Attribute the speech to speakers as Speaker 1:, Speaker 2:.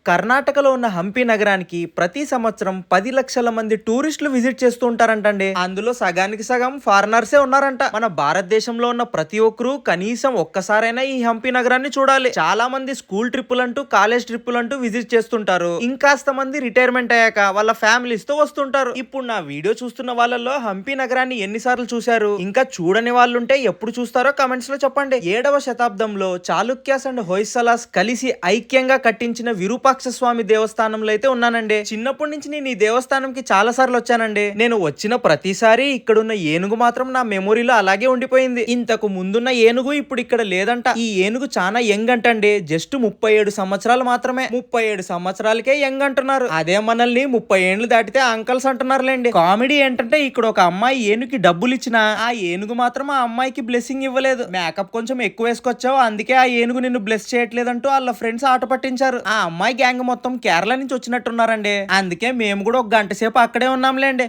Speaker 1: కర్ణాటకలో ఉన్న హంపి నగరానికి ప్రతి సంవత్సరం 10 లక్షల మంది టూరిస్టులు విజిట్ చేస్తూ ఉంటారంటండి. అందులో సగానికి సగం ఫారినర్సే ఉన్నారంట. మన భారతదేశంలో ఉన్న ప్రతి ఒక్కరూ కనీసం ఒక్కసారైనా ఈ హంపి నగరాన్ని చూడాలి. చాలా మంది స్కూల్ ట్రిప్పులంటూ కాలేజ్ ట్రిప్పులంటూ విజిట్ చేస్తుంటారు. ఇంకాస్త మంది రిటైర్మెంట్ అయ్యాక వాళ్ళ ఫ్యామిలీస్ తో వస్తుంటారు. ఇప్పుడు నా వీడియో చూస్తున్న వాళ్ళలో హంపి నగరాన్ని ఎన్నిసార్లు చూశారు, ఇంకా చూడని వాళ్ళుంటే ఎప్పుడు చూస్తారో కమెంట్స్ లో చెప్పండి. 7వ శతాబ్దంలో చాళుక్యాస్ అండ్ హొయసలాస్ కలిసి ఐక్యంగా కట్టించిన విరూపాక్ష స్వామి దేవస్థానంలో అయితే ఉన్నానండి. చిన్నప్పటి నుంచి నేను ఈ దేవస్థానంకి చాలా సార్లు వచ్చానండి. నేను వచ్చిన ప్రతిసారి ఇక్కడున్న ఏనుగు మాత్రం నా మెమొరీలో అలాగే ఉండిపోయింది. ఇంతకు ముందున్న ఏనుగు ఇప్పుడు ఇక్కడ లేదంట. ఈ ఏనుగు చాలా యంగ్ అంటండి. జస్ట్ 37 సంవత్సరాలు మాత్రమే. 37 సంవత్సరాలకే యంగ్ అంటున్నారు. అదే మనల్ని 30 ఏండ్లు దాటితే అంకల్స్ అంటున్నారులేండి. కామెడీ ఏంటంటే ఇక్కడ ఒక అమ్మాయి ఏనుగుకి డబ్బులు ఇచ్చినా ఆ ఏనుగు మాత్రం ఆ అమ్మాయికి బ్లెస్సింగ్ ఇవ్వలేదు. మేకప్ కొంచెం ఎక్కువ వేసుకొచ్చావు, అందుకే ఆ ఏనుగు నిన్ను బ్లెస్ చేయట్లేదంటూ వాళ్ళ ఫ్రెండ్స్ ఆట పట్టించారు. ఆ అమ్మాయి గ్యాంగ్ మొత్తం కేరళ నుంచి వచ్చినట్టున్నారండి. అందుకే మేము కూడా ఒక గంట సేపు అక్కడే ఉన్నాంలేండి.